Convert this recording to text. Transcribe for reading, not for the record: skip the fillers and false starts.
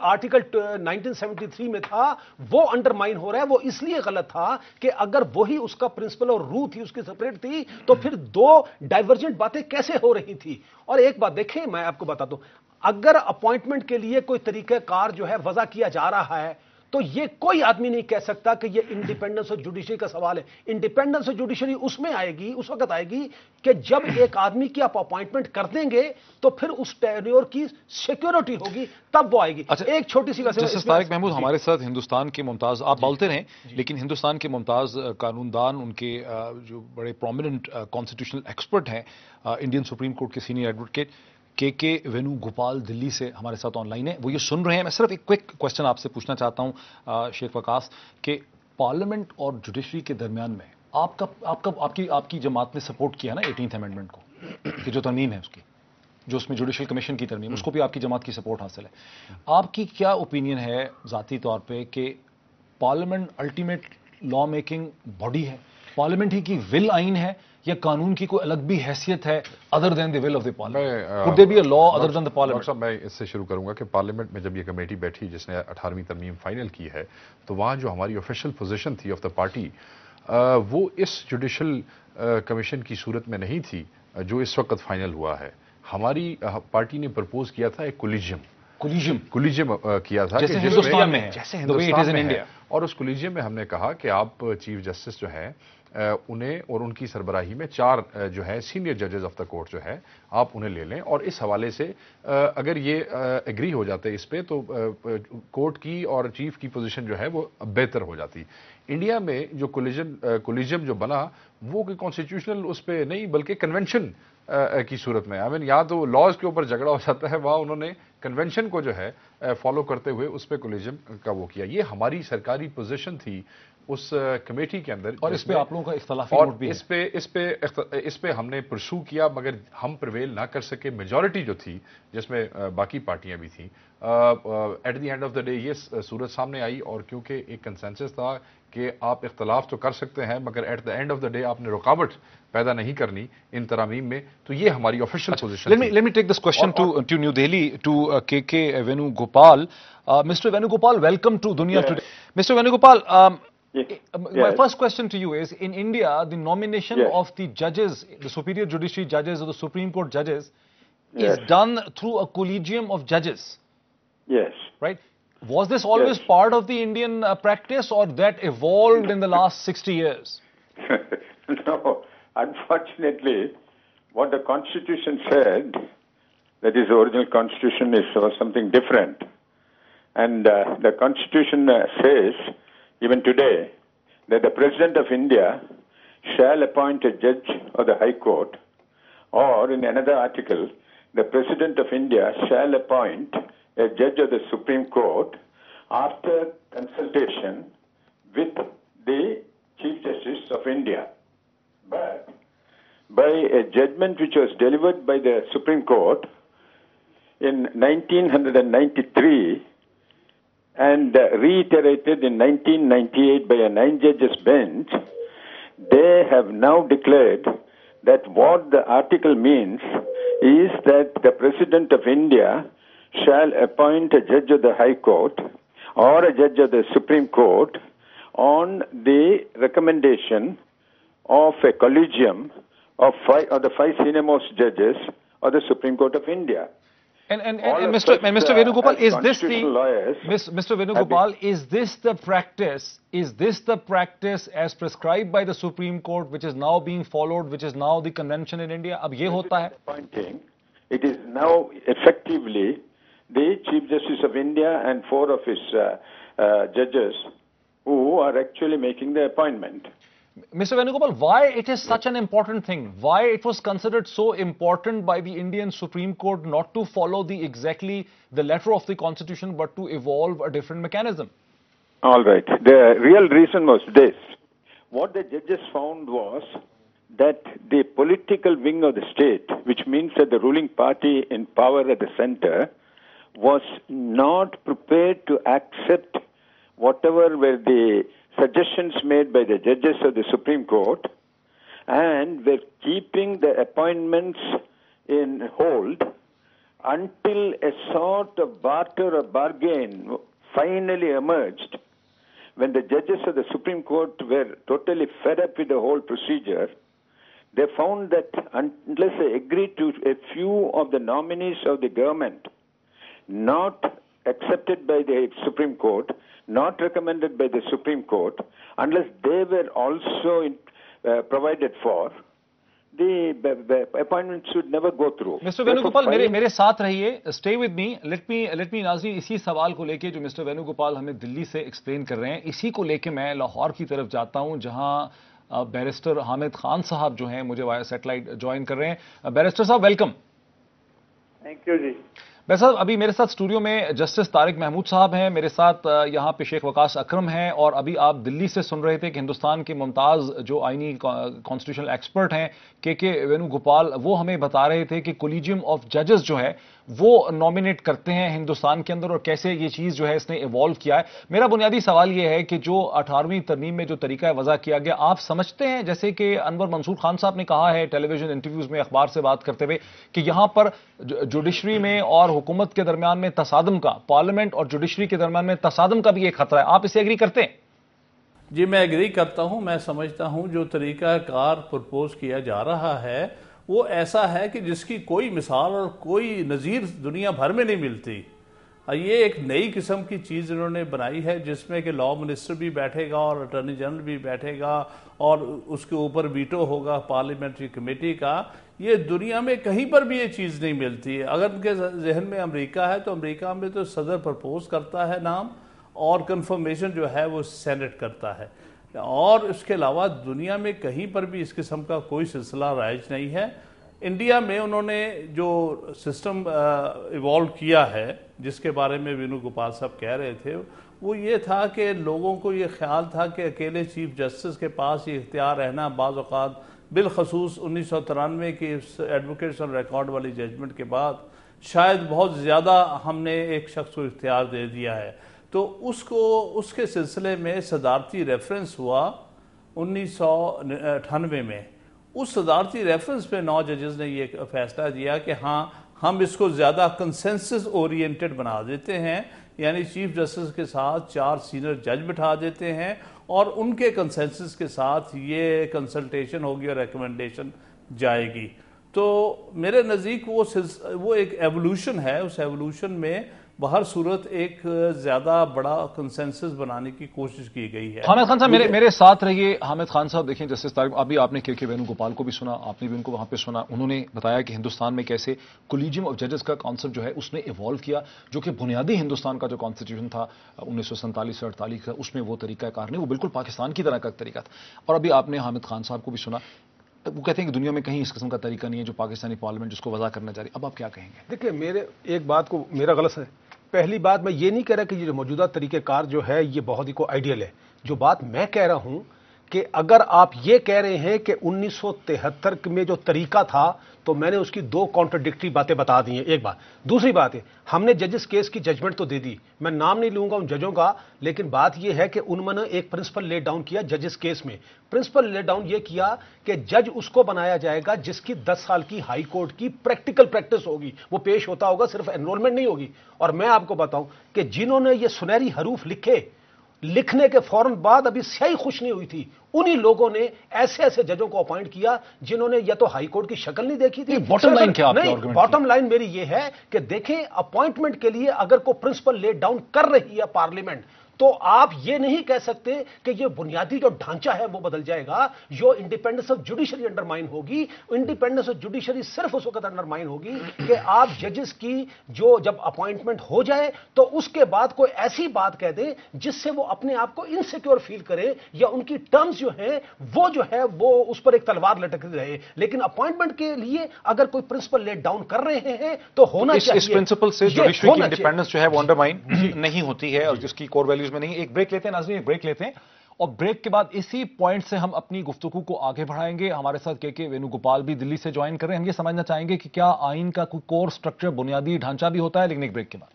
Article 1973 में था वो अंडरमाइन हो रहा है। वो इसलिए गलत था कि अगर वही उसका प्रिंसिपल और रूह थी, उसकी सेपरेट थी, तो फिर दो डाइवर्जेंट बातें कैसे हो रही थी। और एक बात देखें, मैं आपको बता दूं, अगर अपॉइंटमेंट के लिए कोई तरीकाकार जो है वजह किया जा रहा है, तो ये कोई आदमी नहीं कह सकता कि ये इंडिपेंडेंस ऑफ जुडिशरी का सवाल है। इंडिपेंडेंस ऑफ जुडिशरी उसमें आएगी, उस वक्त आएगी कि जब एक आदमी की आप अपॉइंटमेंट कर देंगे तो फिर उस टेन्योर की सिक्योरिटी होगी, तब वो आएगी। अच्छा, एक छोटी सी वैसे जस्टिस तारिक महमूद हमारे साथ हिंदुस्तान के मुमताज, आप बोलते रहें, लेकिन हिंदुस्तान के मुमताज कानूनदान, उनके जो बड़े प्रोमिनेंट कॉन्स्टिट्यूशनल एक्सपर्ट हैं, इंडियन सुप्रीम कोर्ट के सीनियर एडवोकेट के वेनु गोपाल दिल्ली से हमारे साथ ऑनलाइन है, वो ये सुन रहे हैं। मैं सिर्फ एक क्विक क्वेश्चन आपसे पूछना चाहता हूं शेख वकास, कि पार्लियामेंट और जुडिशरी के दरमियान में आपकी जमात ने सपोर्ट किया ना 18th अमेंडमेंट को, कि जो तरमीम है उसकी, जो उसमें जुडिशल कमीशन की तरमीम, उसको भी आपकी जमात की सपोर्ट हासिल है। आपकी क्या ओपिनियन है जाती तौर पर कि parliament ultimate law making body है, पार्लियामेंट ही की विल आइन है, या कानून की कोई अलग भी हैसियत है other than the will of the parliament? Could there be a law other than the parliament? मैं इससे शुरू करूंगा कि पार्लियामेंट में जब ये कमेटी बैठी जिसने 18वीं तरमीम फाइनल की है, तो वहां जो हमारी ऑफिशियल पोजीशन थी ऑफ द पार्टी, वो इस जुडिशल कमीशन की सूरत में नहीं थी जो इस वक्त फाइनल हुआ है। हमारी पार्टी ने प्रपोज किया था एक कोलिजियम किया था, जैसे हिंदुस्तान में है, जैसे हिंदुस्तान में है। और उस कोलिजियम में हमने कहा कि आप चीफ जस्टिस जो है उन्हें और उनकी सरबराही में 4 जो है सीनियर जजेस ऑफ द कोर्ट जो है आप उन्हें ले लें, और इस हवाले से अगर ये एग्री हो जाते इस पे, तो कोर्ट की और चीफ की पोजीशन जो है वो बेहतर हो जाती। इंडिया में जो कोलिजियम जो बना वो कोई कॉन्स्टिट्यूशनल उस पे नहीं बल्कि कन्वेंशन की सूरत में, आई मीन या तो लॉज के ऊपर झगड़ा हो जाता है, वहां उन्होंने कन्वेंशन को जो है फॉलो करते हुए उस पे कोलिजियम का वो किया। ये हमारी सरकारी पोजीशन थी उस कमेटी के अंदर, और इस पे आप लोगों का इख्तलाफी नोट भी है। इस पे हमने परसू किया, मगर हम प्रिवेल ना कर सके। मेजॉरिटी जो थी जिसमें बाकी पार्टियां भी थी, at the end of the day ये सूरत सामने आई, और क्योंकि एक कंसेंसस था कि आप इख्तलाफ तो कर सकते हैं मगर at the end of the day आपने रुकावट पैदा नहीं करनी इन तरामीम में, तो ये हमारी ऑफिशियल पोजीशन थी। Let me take this question to New Delhi, to KK Venu Gopal. Mr. Venu Gopal, welcome to Dunya Today. Mr. Venu Gopal, my first question to you is, in India, the nomination of the judges, the superior judiciary judges or the Supreme Court judges, is done through a collegium of judges. Yes. Right? Was this always part of the Indian practice, or that evolved in the last 60 years? No. Unfortunately, what the Constitution said, that is the original Constitution, was something different. And the Constitution says, even today, that the President of India shall appoint a judge of the High Court, or in another article, the President of India shall appoint a judge of the Supreme Court after consultation with the Chief Justice of India. But by a judgment which was delivered by the Supreme Court in 1993 and reiterated in 1998 by a 9-judges bench, they have now declared that what the article means is that the President of India shall appoint a judge of the High Court or a judge of the Supreme Court on the recommendation of a collegium of the 5 senior-most judges of the Supreme Court of India. And Mr. Venugopal, is this Mr. Venugopal, is this the practice? Is this the practice as prescribed by the Supreme Court, which is now being followed, which is now the convention in India? Ab ye hota hai? It is now effectively the Chief Justice of India and 4 of his judges who are actually making the appointment. Mr. Venugopal, why it is such an important thing? Why it was considered so important by the Indian Supreme Court not to follow exactly the letter of the Constitution, but to evolve a different mechanism? All right. The real reason was this. What the judges found was that the political wing of the state, which means that the ruling party in power at the center, was not prepared to accept whatever were the suggestions made by the judges of the Supreme Court, and were keeping the appointments in hold until a sort of barter or bargain finally emerged, when the judges of the Supreme Court were totally fed up with the whole procedure, they found that unless they agreed to a few of the nominees of the government, not accepted by the Supreme Court, not recommended by the Supreme Court, unless they were also provided for, the appointment should never go through. Mr. Venu Gopal, मेरे साथ रहिए, stay with me. Let me नाज़रीन इसी सवाल को लेके जो mister Venu Gopal हमें दिल्ली से एक्सप्लेन कर रहे हैं, इसी को लेके मैं लाहौर की तरफ जाता हूं, जहां बैरिस्टर हामिद खान साहब जो हैं मुझे वाया सैटेलाइट ज्वाइन कर रहे हैं. बैरिस्टर साहब वेलकम. थैंक यू जी. भाई साहब, अभी मेरे साथ स्टूडियो में जस्टिस तारिक महमूद साहब हैं, मेरे साथ यहाँ पे शेख वकास अकरम हैं, और अभी आप दिल्ली से सुन रहे थे कि हिंदुस्तान के मुमताज जो आईनी कॉन्स्टिट्यूशनल एक्सपर्ट हैं के वेनु गोपाल, वो हमें बता रहे थे कि कोलिजियम ऑफ जजेस जो है वो नॉमिनेट करते हैं हिंदुस्तान के अंदर, और कैसे ये चीज जो है इसने इवॉल्व किया है. मेरा बुनियादी सवाल ये है कि जो 18वीं तरमीम में जो तरीका वज़ा किया गया, आप समझते हैं, जैसे कि अनवर मंसूर खान साहब ने कहा है टेलीविजन इंटरव्यूज में अखबार से बात करते हुए, कि यहां पर जुडिशरी में और हुकूमत के दरमियान में तसादम का, पार्लियामेंट और जुडिशरी के दरमियान में तसादम का भी एक खतरा है. आप इसे एग्री करते हैं? जी, मैं एग्री करता हूं. मैं समझता हूं जो तरीका कार प्रपोज किया जा रहा है वो ऐसा है कि जिसकी कोई मिसाल और कोई नज़ीर दुनिया भर में नहीं मिलती. ये एक नई किस्म की चीज़ इन्होंने बनाई है, जिसमें कि लॉ मिनिस्टर भी बैठेगा और अटॉर्नी जनरल भी बैठेगा, और उसके ऊपर वीटो होगा पार्लियामेंट्री कमेटी का. ये दुनिया में कहीं पर भी ये चीज़ नहीं मिलती है. अगर उनके जहन में अमेरिका है, तो अमेरिका में तो सदर प्रपोज करता है नाम, और कंफर्मेशन जो है वो सेनेट करता है, और इसके अलावा दुनिया में कहीं पर भी इस किस्म का कोई सिलसिला राइज नहीं है. इंडिया में उन्होंने जो सिस्टम इवॉल्व किया है, जिसके बारे में वेनु गोपाल साहब कह रहे थे, वो ये था कि लोगों को ये ख्याल था कि अकेले चीफ जस्टिस के पास ये इख्तियार रहना, बाज़ औक़ात बिलखसूस 1993 की एडवोकेट्स ऑन रिकॉर्ड वाली जजमेंट के बाद शायद बहुत ज़्यादा हमने एक शख्स को इख्तियार दे दिया है. तो उसके सिलसिले में सदारती रेफरेंस हुआ 1998 में. उस सदारती रेफरेंस पे 9 जजेस ने ये फैसला दिया कि हाँ, हम इसको ज़्यादा कंसेंसस ओरिएंटेड बना देते हैं, यानी चीफ जस्टिस के साथ 4 सीनियर जज बिठा देते हैं, और उनके कंसेंसस के साथ ये कंसल्टेशन होगी और रिकमेंडेशन जाएगी. तो मेरे नज़दीक वो एक एवोल्यूशन है. उस एवोल्यूशन में बहर सूरत एक ज्यादा बड़ा कंसेंसस बनाने की कोशिश की गई है. हामिद खान साहब मेरे साथ रहिए. हामिद खान साहब देखिए, जस्टिस तारिक, अभी आपने के वेनु गोपाल को भी सुना, आपने भी उनको वहां पे सुना. उन्होंने बताया कि हिंदुस्तान में कैसे कोलिजियम ऑफ जजेस का कॉन्सेप्ट जो है उसने इवॉल्व किया, जो कि बुनियादी हिंदुस्तान का जो कॉन्स्टिट्यूशन था 1947 से 48 का, उसमें वो तरीकाकार नहीं, वो बिल्कुल पाकिस्तान की तरह का तरीका था. और अभी आपने हामिद खान साहब को भी सुना, वो कहते हैं कि दुनिया में कहीं इस किस्म का तरीका नहीं है जो पाकिस्तानी पार्लियामेंट जिसको वज़ा करना चाह रही. अब आप क्या कहेंगे? देखिए, मेरे एक बात को मेरा गलत है. पहली बात, मैं ये नहीं कह रहा कि ये जो मौजूदा तरीक़ेकार जो है ये बहुत ही को आइडियल है. जो बात मैं कह रहा हूं कि अगर आप ये कह रहे हैं कि 1973 में जो तरीका था, तो मैंने उसकी 2 कॉन्ट्रडिक्टरी बातें बता दी हैं. एक बात. दूसरी बात है, हमने जजेस केस की जजमेंट तो दे दी, मैं नाम नहीं लूंगा उन जजों का, लेकिन बात यह है कि उन्होंने एक प्रिंसिपल ले डाउन किया जजेस केस में. प्रिंसिपल ले डाउन यह किया कि जज उसको बनाया जाएगा जिसकी 10 साल की हाई कोर्ट की प्रैक्टिकल प्रैक्टिस होगी, वो पेश होता होगा, सिर्फ एनरोलमेंट नहीं होगी. और मैं आपको बताऊं कि जिन्होंने ये सुनहरी हरूफ लिखने के फौरन बाद अभी स्याही खुश नहीं हुई थी, उन्हीं लोगों ने ऐसे ऐसे जजों को अपॉइंट किया जिन्होंने या तो हाई कोर्ट की शक्ल नहीं देखी थी. बॉटम लाइन क्या? नहीं, बॉटम लाइन मेरी ये है कि देखें, अपॉइंटमेंट के लिए अगर कोई प्रिंसिपल ले डाउन कर रही है पार्लियामेंट, तो आप ये नहीं कह सकते कि ये बुनियादी जो ढांचा है वो बदल जाएगा. जो इंडिपेंडेंस ऑफ जुडिशरी अंडरमाइन होगी, इंडिपेंडेंस ऑफ जुडिशरी सिर्फ उस वक्त अंडरमाइन होगी कि आप जजेस की जो जब अपॉइंटमेंट हो जाए तो उसके बाद कोई ऐसी बात कह दे जिससे वो अपने आप को इनसिक्योर फील करे, या उनकी टर्म्स जो है वो उस पर एक तलवार लटकती रहे. लेकिन अपॉइंटमेंट के लिए अगर कोई प्रिंसिपल ले डाउन कर रहे हैं तो होना चाहिए. इस प्रिंसिपल से जुडिशरी की इंडिपेंडेंस जो है वो अंडरमाइन नहीं होती है, और जिसकी कोर वैल्यूज में नहीं. एक ब्रेक लेते हैं नाज़रीन, एक ब्रेक लेते हैं, और ब्रेक के बाद इसी पॉइंट से हम अपनी गुफ्तगू को आगे बढ़ाएंगे. हमारे साथ के वेनु गोपाल भी दिल्ली से ज्वाइन कर रहे हैं. हम ये समझना चाहेंगे कि क्या आइन का कोई कोर स्ट्रक्चर, बुनियादी ढांचा भी होता है, लेकिन एक ब्रेक के बाद.